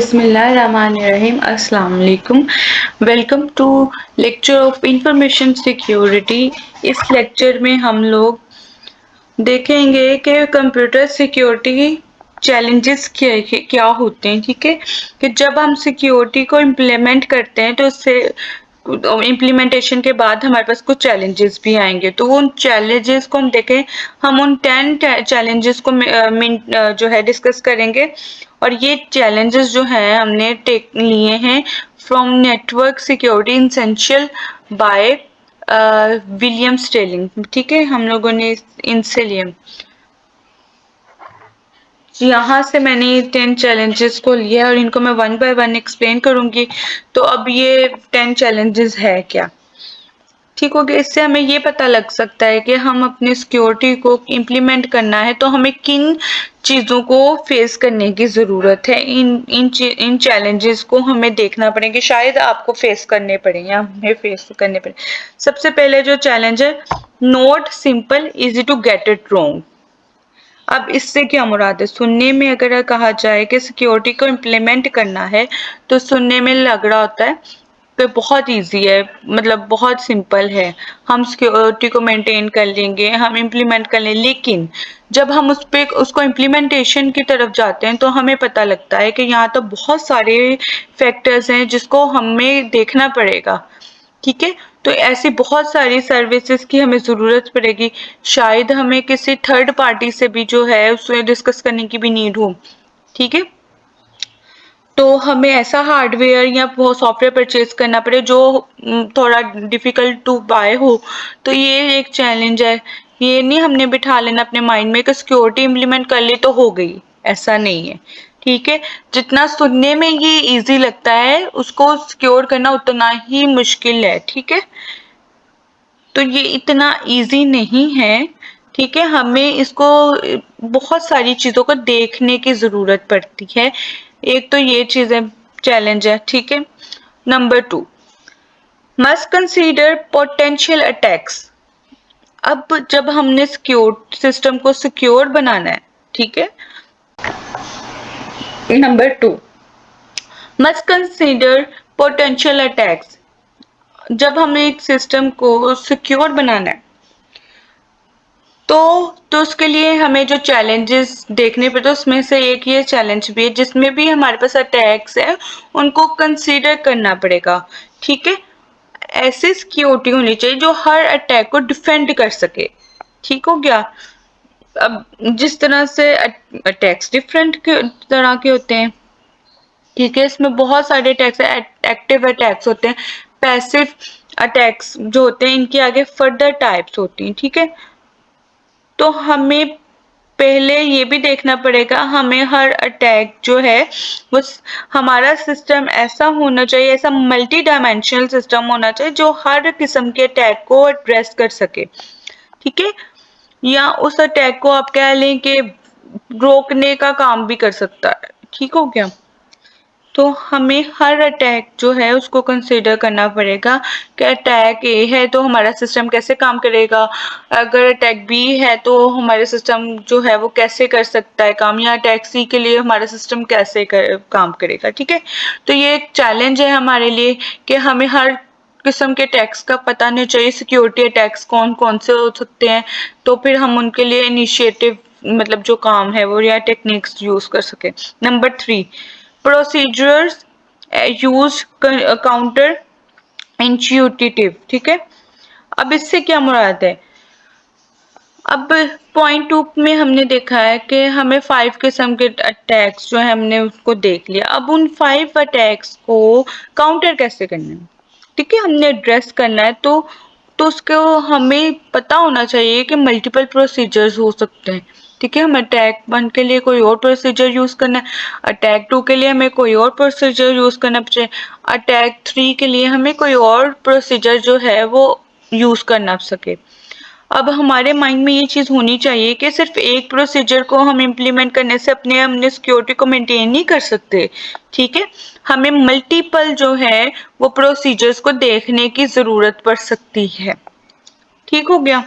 बिस्मिल्लाहिर्रहमानिर्रहीम। अस्सलाम वालेकुम। Welcome to lecture of information security. इस लेक्चर में हम लोग देखेंगे कि कंप्यूटर सिक्योरिटी चैलेंजेस क्या होते हैं। ठीक है, कि जब हम सिक्योरिटी को इम्प्लीमेंट करते हैं तो उससे इम्प्लीमेंटेशन के बाद हमारे पास कुछ चैलेंजेस भी आएंगे। तो उन चैलेंजेस को हम देखें, हम उन 10 चैलेंजेस को जो है डिस्कस करेंगे। और ये चैलेंजेस जो हैं हमने लिए हैं from network security essential by William Stalling. ठीक है, हम लोगों ने इनसे लिए, यहाँ से मैंने 10 चैलेंजेस को लिया और इनको मैं वन बाय वन एक्सप्लेन करूंगी। तो अब ये 10 चैलेंजेस है क्या, ठीक हो गया। इससे हमें ये पता लग सकता है कि हम अपनी सिक्योरिटी को इम्प्लीमेंट करना है तो हमें किन चीज़ों को फेस करने की ज़रूरत है। इन चैलेंजेस को हमें देखना पड़ेगा, शायद आपको फेस करने पड़े या हमें फेस करने पड़े। सबसे पहले जो चैलेंज है, not simple easy to get it wrong. अब इससे क्या मुराद है? सुनने में अगर कहा जाए कि सिक्योरिटी को इम्प्लीमेंट करना है तो सुनने में लग रहा होता है कि बहुत इजी है, मतलब बहुत सिंपल है, हम सिक्योरिटी को मेंटेन कर लेंगे, हम इम्प्लीमेंट कर लेंगे। लेकिन जब हम उसको इम्प्लीमेंटेशन की तरफ जाते हैं तो हमें पता लगता है कि यहाँ तो बहुत सारे फैक्टर्स हैं जिसको हमें देखना पड़ेगा। ठीक है, तो ऐसी बहुत सारी सर्विसेज की हमें ज़रूरत पड़ेगी। शायद हमें किसी थर्ड पार्टी से भी जो है उसे डिस्कस करने की भी नीड हो। ठीक है, तो हमें ऐसा हार्डवेयर या सॉफ्टवेयर परचेज करना पड़े जो थोड़ा डिफिकल्ट टू बाय हो। तो ये एक चैलेंज है। ये नहीं हमने बिठा लेना अपने माइंड में कि सिक्योरिटी इम्प्लीमेंट कर ली तो हो गई, ऐसा नहीं है। ठीक है, जितना सुनने में ये इजी लगता है उसको सिक्योर करना उतना ही मुश्किल है। ठीक है, तो ये इतना इजी नहीं है। ठीक है, हमें इसको बहुत सारी चीजों को देखने की जरूरत पड़ती है। एक तो ये चीज है, चैलेंज है। ठीक है, number 2, must consider potential attacks. अब जब हमने सिक्योर सिस्टम को सिक्योर बनाना है, ठीक है, number 2, must consider potential attacks. जब हमें एक सिस्टम को सिक्योर बनाना है तो उसके लिए हमें जो चैलेंजेस देखने पड़ते, उसमें से एक ये चैलेंज भी है जिसमें भी हमारे पास अटैक्स है, उनको कंसीडर करना पड़ेगा। ठीक है, ऐसी सिक्योरिटी होनी चाहिए जो हर अटैक को डिफेंड कर सके। ठीक हो गया। अब जिस तरह से अटैक्स डिफरेंट तरह के होते हैं, ठीक है, इसमें बहुत सारे अटैक्स है। एक्टिव अटैक्स होते हैं, पैसिव अटैक्स जो होते हैं, इनके आगे फर्दर टाइप्स होती हैं। ठीक है, तो हमें पहले ये भी देखना पड़ेगा, हमें हर अटैक जो है वो हमारा सिस्टम ऐसा होना चाहिए, ऐसा मल्टी डायमेंशनल सिस्टम होना चाहिए जो हर किस्म के अटैक को एड्रेस कर सके। ठीक है, या उस अटैक को आप कह लें कि रोकने का काम भी कर सकता है। ठीक हो गया। तो हमें हर अटैक जो है उसको कंसीडर करना पड़ेगा कि अटैक ए है तो हमारा सिस्टम कैसे काम करेगा, अगर अटैक बी है तो हमारे सिस्टम जो है वो कैसे कर सकता है काम, या अटैक सी के लिए हमारा सिस्टम कैसे काम करेगा। ठीक है, तो ये एक चैलेंज है हमारे लिए कि हमें हर किस्म के अटैक्स का पता नहीं चाहिए, सिक्योरिटी अटैक्स कौन कौन से हो सकते हैं, तो फिर हम उनके लिए इनिशिएटिव मतलब जो काम है वो या टेक्निक्स यूज कर सके। Number 3, procedures use counter intuitive. ठीक है, अब इससे क्या मुराद है? अब पॉइंट 2 में हमने देखा है कि हमें 5 किस्म के अटैक्स जो है हमने उसको देख लिया। अब उन 5 अटैक्स को काउंटर कैसे करना है, ठीक है, हमने एड्रेस करना है तो उसको हमें पता होना चाहिए कि मल्टीपल प्रोसीजर्स हो सकते हैं। ठीक है, हमें अटैक 1 के लिए कोई और प्रोसीजर यूज करना है, अटैक 2 के लिए हमें कोई और प्रोसीजर यूज करना चाहिए, अटैक 3 के लिए हमें कोई और प्रोसीजर जो है वो यूज करना सके। अब हमारे माइंड में ये चीज होनी चाहिए कि सिर्फ एक प्रोसीजर को हम इम्प्लीमेंट करने से अपने सिक्योरिटी को मेंटेन नहीं कर सकते। ठीक है, हमें मल्टीपल जो है वो प्रोसीजर्स को देखने की जरूरत पड़ सकती है। ठीक हो गया।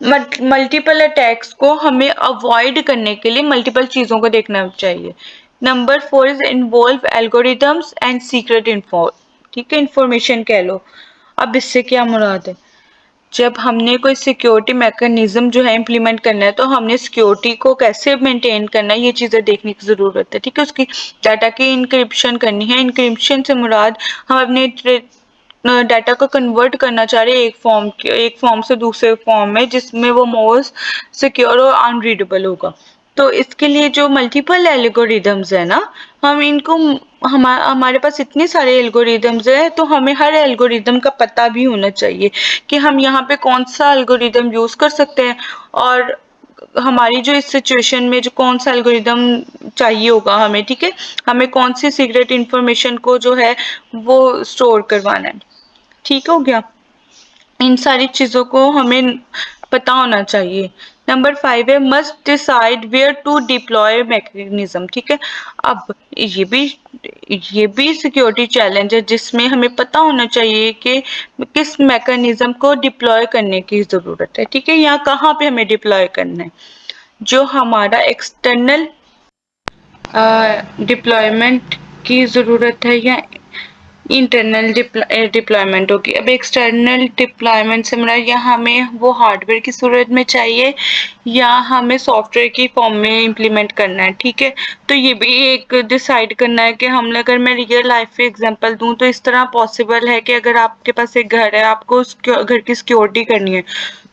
मल्टीपल अटैक्स को हमें अवॉइड करने के लिए मल्टीपल चीजों को देखना चाहिए। Number 4 is involve algorithms and secret info, ठीक है, इंफॉर्मेशन कह लो। अब इससे क्या मुराद है, जब हमने कोई सिक्योरिटी मैकेनिज्म जो है इम्प्लीमेंट करना है, तो हमने सिक्योरिटी को कैसे मेंटेन करना है ये चीजें देखने की जरूरत है, ठीक है। उसकी डाटा की इंक्रिप्शन करनी है। इंक्रिप्शन से मुराद हम अपने डाटा को कन्वर्ट करना चाह रहे हैं एक फॉर्म से दूसरे फॉर्म में, जिसमें वो मोस्ट सिक्योर और अनरीडेबल होगा। तो इसके लिए जो मल्टीपल एल्गोरिदम्स है ना, हम इनको हमारे पास इतने सारे एल्गोरिदम्स है, तो हमें हर एल्गोरिदम का पता भी होना चाहिए कि हम यहाँ पे कौन सा एल्गोरिदम यूज कर सकते हैं, और हमारी जो इस सिचुएशन में जो कौन सा एल्गोरिदम चाहिए होगा हमें, ठीक है, हमें कौन सी सीक्रेट इंफॉर्मेशन को जो है वो स्टोर करवाना है। ठीक हो गया, इन सारी चीजों को हमें पता होना चाहिए। नंबर 5 है must decide where to deploy mechanism, ठीक है। अब ये भी सिक्योरिटी चैलेंज है, जिसमें हमें पता होना चाहिए कि किस मैकेनिज्म को डिप्लॉय करने की जरूरत है, ठीक है, या कहाँ पे हमें डिप्लॉय करना है। जो हमारा एक्सटर्नल डिप्लॉयमेंट की जरूरत है या इंटरनल डिप्लॉयमेंट होगी। अब एक्सटर्नल डिप्लॉयमेंट से मुराद या हमें वो हार्डवेयर की सूरत में चाहिए या हमें सॉफ्टवेयर की फॉर्म में इम्प्लीमेंट करना है, ठीक है। तो ये भी एक डिसाइड करना है कि हम, अगर मैं रियल लाइफ एग्जांपल दूं तो इस तरह पॉसिबल है कि अगर आपके पास एक घर है, आपको उस घर की सिक्योरिटी करनी है,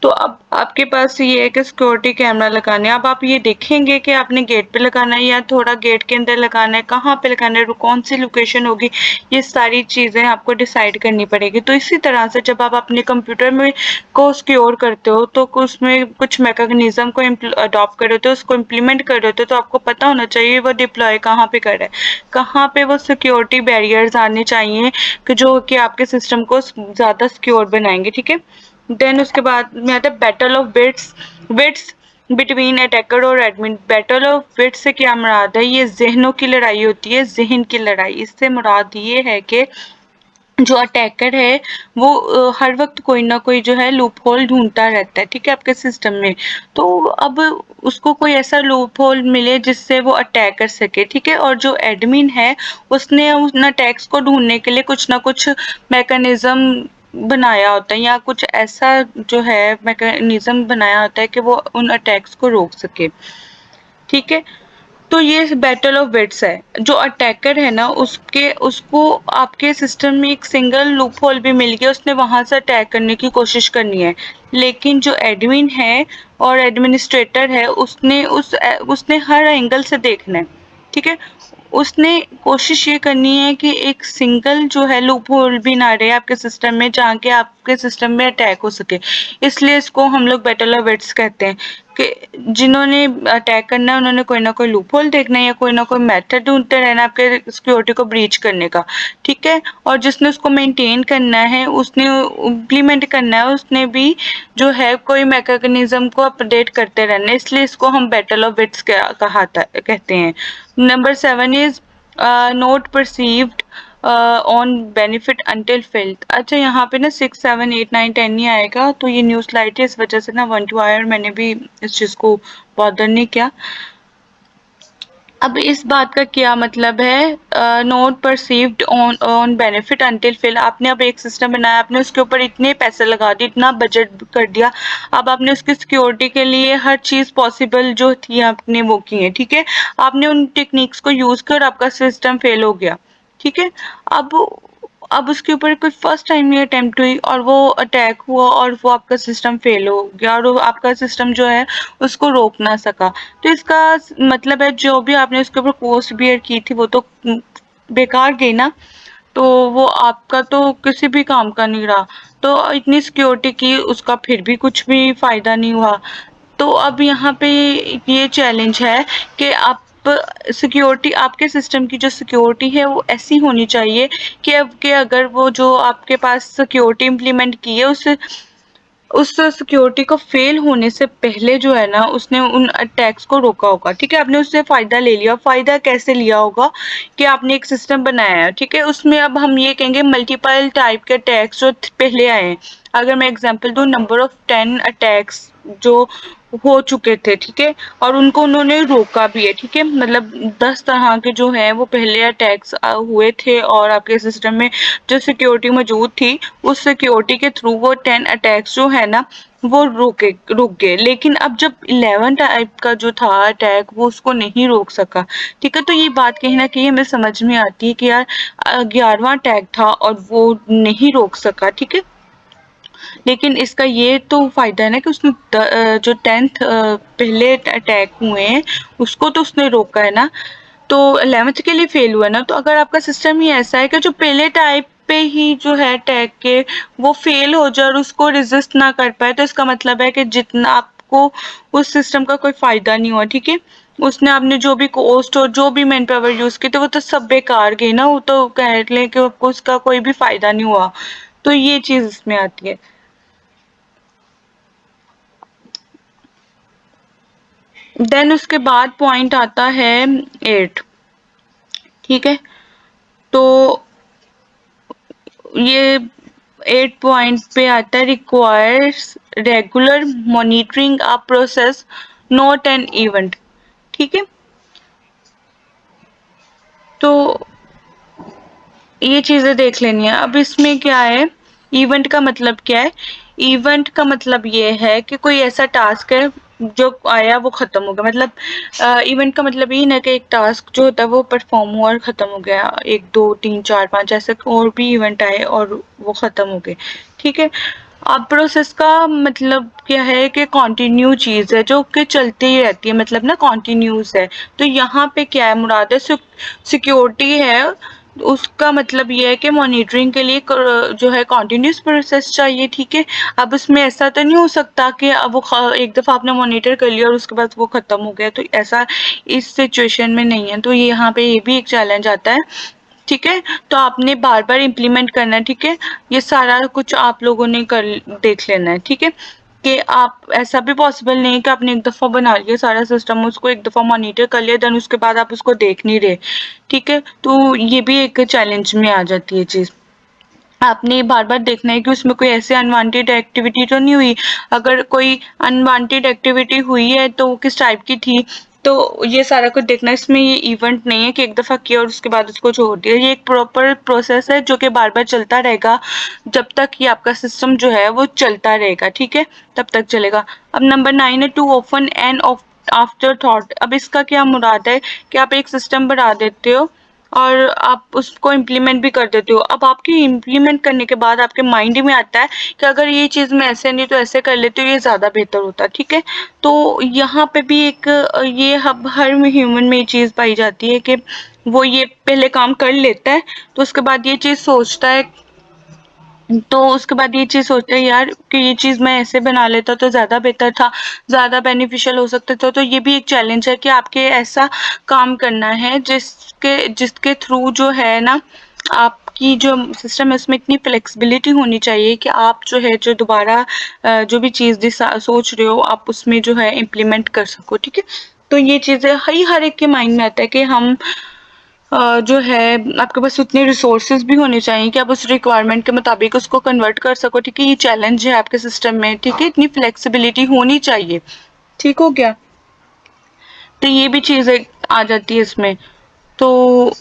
तो अब आपके पास ये है कि सिक्योरिटी कैमरा लगाने हैं। अब आप ये देखेंगे कि आपने गेट पे लगाना है या थोड़ा गेट के अंदर लगाना है, कहाँ पे लगाना है, कौन सी लोकेशन होगी, ये सारी चीजें आपको डिसाइड करनी पड़ेगी। तो इसी तरह से जब आप अपने कंप्यूटर में को सिक्योर करते हो, तो उसमें कुछ मैकेनिज्म को अडॉप्ट कर रहे हो, उसको इम्प्लीमेंट कर रहे हो, तो आपको पता होना चाहिए वो डिप्लॉय कहाँ पे कर रहा है, कहाँ पे वो सिक्योरिटी बैरियर्स आने चाहिए कि जो कि आपके सिस्टम को ज्यादा सिक्योर बनाएंगे, ठीक है। देन उसके बाद में आता है battle of wits between attacker और एडमिन। बैटल ऑफ विट्स से क्या मुराद है, ये जहनों की लड़ाई होती है, जहन की लड़ाई। इससे मुराद ये है कि जो अटैकर है वो हर वक्त कोई ना कोई जो है लूप होल ढूंढता रहता है, ठीक है, आपके सिस्टम में। तो अब उसको कोई ऐसा लूप होल मिले जिससे वो अटैक कर सके, ठीक है। और जो एडमिन है उसने उन अटैक्स को ढूंढने के लिए कुछ ना कुछ मैकेनिज्म बनाया होता है, या कुछ ऐसा जो है मैकेनिज्म बनाया होता है कि वो उन अटैक्स को रोक सके, ठीक है। तो ये बैटल ऑफ विट्स है। जो अटैकर है ना, उसके उसको आपके सिस्टम में एक सिंगल लूप होल भी मिल गया, उसने वहां से अटैक करने की कोशिश करनी है। लेकिन जो एडमिन है और एडमिनिस्ट्रेटर है, उसने हर एंगल से देखना है, ठीक है। उसने कोशिश ये करनी है कि एक सिंगल जो है लूप होल भी ना रहे आपके सिस्टम में, जहाँ के आपके सिस्टम में अटैक हो सके। इसलिए इसको हम लोग बैटल ऑफ विट्स कहते हैं कि जिन्होंने अटैक करना है उन्होंने कोई ना कोई लूप होल देखना है या कोई ना कोई मेथड ढूंढते रहना आपके सिक्योरिटी को ब्रीच करने का, ठीक है। और जिसने उसको मेंटेन करना है, उसने इम्प्लीमेंट करना है, उसने भी जो है कोई मैकेनिज्म को अपडेट करते रहना है। इसलिए इसको हम बैटल ऑफ विट्स कहते हैं। Number 7 is note perceived on benefit until failed. अच्छा, यहाँ पे ना 6 7 8 9 10 नहीं आएगा, तो ये न्यूज स्लाइड है, इस वजह से ना 1 2 आया और मैंने भी इस चीज को बॉदर नहीं किया। अब इस बात का क्या मतलब है, note perceived on benefit until fail. आपने अब एक सिस्टम बनाया, आपने उसके ऊपर इतने पैसे लगा दिए, इतना बजट कर दिया, अब आपने उसकी सिक्योरिटी के लिए हर चीज पॉसिबल जो थी आपने वो की है, ठीक है। आपने उन टेक्निक्स को यूज कर आपका सिस्टम फेल हो गया, ठीक है। अब अब उसके ऊपर कोई फर्स्ट टाइम ये अटेम्प्ट हुई और वो अटैक हुआ और वो आपका सिस्टम फेल हो गया और वो आपका सिस्टम जो है उसको रोक ना सका। तो इसका मतलब है जो भी आपने उसके ऊपर कॉस्ट बियर की थी वो तो बेकार गई ना, तो वो आपका तो किसी भी काम का नहीं रहा। तो इतनी सिक्योरिटी की उसका फिर भी कुछ भी फायदा नहीं हुआ। तो अब यहाँ पे ये चैलेंज है कि आप सिक्योरिटी, आपके सिस्टम की जो सिक्योरिटी है वो ऐसी होनी चाहिए कि अगर वो जो आपके पास सिक्योरिटी इम्प्लीमेंट की है उस सिक्योरिटी को फेल होने से पहले जो है ना, उसने उन अटैक्स को रोका होगा, ठीक है। आपने उससे फायदा ले लिया। फायदा कैसे लिया होगा कि आपने एक सिस्टम बनाया है, ठीक है, उसमें अब हम ये कहेंगे मल्टीपल टाइप के अटैक्स जो पहले आए हैं। अगर मैं एग्जांपल दूं, नंबर ऑफ 10 अटैक्स जो हो चुके थे, ठीक है, और उनको उन्होंने रोका भी है, ठीक है। मतलब 10 तरह के जो है वो पहले अटैक्स हुए थे और आपके सिस्टम में जो सिक्योरिटी मौजूद थी उस सिक्योरिटी के थ्रू वो 10 अटैक्स जो है ना वो रुक गए। लेकिन अब जब 11 टाइप का जो था अटैक वो उसको नहीं रोक सका, ठीक है। तो ये बात कहीं ना कहीं हमें समझ में आती है कि यार 11वां अटैक था और वो नहीं रोक सका, ठीक है। लेकिन इसका ये तो फायदा है ना कि उसने जो 10th पहले अटैक हुए हैं उसको तो उसने रोका है ना, तो 11th के लिए फेल हुआ ना। तो अगर आपका सिस्टम ही ऐसा है कि जो पहले टाइप पे ही जो है अटैक के वो फेल हो जाए और उसको रेजिस्ट ना कर पाए, तो इसका मतलब है कि जितना आपको उस सिस्टम का कोई फायदा नहीं हुआ, ठीक है। उसने आपने जो भी कॉस्ट और जो भी मैन पावर यूज की तो वो तो सब बेकार गई ना, वो तो कह लें कि आपको उसका कोई भी फायदा नहीं हुआ। तो ये चीज इसमें आती है। देन उसके बाद पॉइंट आता है 8, ठीक है। तो ये 8 पॉइंट पे आता है requires regular monitoring a process not an event, ठीक है। तो ये चीजें देख लेनी है। अब इसमें क्या है, इवेंट का मतलब क्या है? इवेंट का मतलब ये है कि कोई ऐसा टास्क है जो आया वो खत्म हो गया। मतलब इवेंट का मतलब ये ना कि एक टास्क जो होता है वो परफॉर्म हुआ और खत्म हो गया, 1 2 3 4 5 ऐसे और भी इवेंट आए और वो खत्म हो गए, ठीक है। अब प्रोसेस का मतलब क्या है कि कंटिन्यू चीज है जो कि चलती ही रहती है, मतलब ना कॉन्टिन्यूस है। तो यहाँ पे क्या है मुराद है, सिक्योरिटी है, उसका मतलब ये है कि मॉनिटरिंग के लिए जो है कॉन्टिन्यूस प्रोसेस चाहिए, ठीक है। अब उसमें ऐसा तो नहीं हो सकता कि अब वो एक दफा आपने मॉनिटर कर लिया और उसके बाद वो खत्म हो गया, तो ऐसा इस सिचुएशन में नहीं है। तो ये यहाँ पे ये भी एक चैलेंज आता है, ठीक है। तो आपने बार बार इम्प्लीमेंट करना है, ठीक है। ये सारा कुछ आप लोगों ने कर देख लेना है, ठीक है। कि आप ऐसा भी पॉसिबल नहीं है कि आपने एक दफा बना लिया सारा सिस्टम, उसको एक दफा मॉनिटर कर लिया, देन उसके बाद आप उसको देख नहीं रहे, ठीक है। तो ये भी एक चैलेंज में आ जाती है चीज। आपने बार बार देखना है कि उसमें कोई ऐसे अनवांटेड एक्टिविटी तो नहीं हुई। अगर कोई अनवांटेड एक्टिविटी हुई है तो वो किस टाइप की थी, तो ये सारा कुछ देखना है। इसमें ये इवेंट नहीं है कि एक दफा किया और उसके बाद उसको छोड़ दिया। ये एक प्रॉपर प्रोसेस है जो कि बार बार चलता रहेगा जब तक ये आपका सिस्टम जो है वो चलता रहेगा, ठीक है, तब तक चलेगा। अब नंबर 9 है too open and afterthought. अब इसका क्या मुराद है कि आप एक सिस्टम बना देते हो और आप उसको इम्प्लीमेंट भी कर देते हो। अब आपके इम्प्लीमेंट करने के बाद आपके माइंड में आता है कि अगर ये चीज मैं ऐसे नहीं तो ऐसे कर लेती हूँ, ये ज्यादा बेहतर होता, ठीक है। तो यहाँ पे भी एक ये हर ह्यूमन में ये चीज पाई जाती है कि वो ये पहले काम कर लेता है तो उसके बाद ये चीज सोचता है, तो उसके बाद ये चीज सोचते हैं यार कि ये चीज मैं ऐसे बना लेता तो ज्यादा बेहतर था, ज्यादा बेनिफिशियल हो सकता था। तो ये भी एक चैलेंज है कि आपके ऐसा काम करना है जिसके जिसके थ्रू जो है ना आपकी जो सिस्टम है उसमें इतनी फ्लेक्सिबिलिटी होनी चाहिए कि आप जो है जो दोबारा जो भी चीज सोच रहे हो आप उसमें जो है इम्प्लीमेंट कर सको, ठीक है। तो ये चीजें हर एक के माइंड में आता है कि हम जो है आपके पास उतने रिसोर्सेज भी होने चाहिए कि आप उस रिक्वायरमेंट के मुताबिक उसको कन्वर्ट कर सको, ठीक है। ये चैलेंज है आपके सिस्टम में, ठीक है, इतनी फ्लेक्सिबिलिटी होनी चाहिए, ठीक हो गया। तो ये भी चीजें आ जाती है इसमें। तो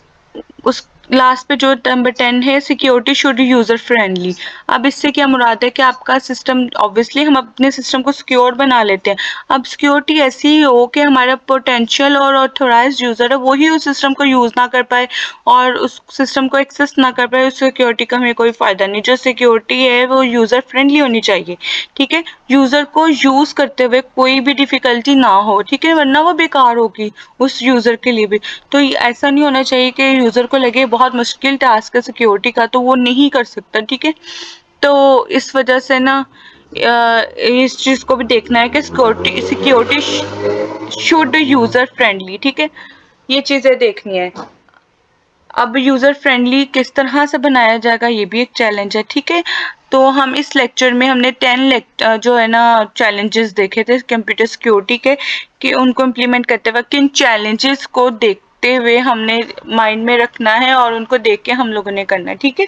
उस लास्ट पे जो नंबर 10 है सिक्योरिटी शुड यूजर फ्रेंडली। अब इससे क्या मुराद है कि आपका सिस्टम, ऑब्वियसली हम अपने सिस्टम को सिक्योर बना लेते हैं। अब सिक्योरिटी ऐसी ही हो कि हमारा पोटेंशियल और ऑथोराइज्ड यूजर है वही उस सिस्टम को यूज ना कर पाए और उस सिस्टम को एक्सेस ना कर पाए, उस सिक्योरिटी का हमें कोई फायदा नहीं। जो सिक्योरिटी है वो यूजर फ्रेंडली होनी चाहिए, ठीक है। यूजर को यूज करते हुए कोई भी डिफिकल्टी ना हो, ठीक है, वरना वो बेकार होगी उस यूजर के लिए भी। तो ऐसा नहीं होना चाहिए कि यूजर को लगे बहुत मुश्किल टास्क है सिक्योरिटी का तो वो नहीं कर सकता, ठीक है। तो इस वजह से ना इस चीज को भी देखना है कि सिक्योरिटी शुड यूजर फ्रेंडली, ठीक है। ये चीजें देखनी है। अब यूजर फ्रेंडली किस तरह से बनाया जाएगा ये भी एक चैलेंज है, ठीक है। तो हम इस लेक्चर में हमने 10 जो है ना चैलेंजेस देखे थे कंप्यूटर सिक्योरिटी के, कि उनको इम्प्लीमेंट करते वक्त किन चैलेंजेस को देखते हुए हमने माइंड में रखना है और उनको देख के हम लोगों ने करना है, ठीक है।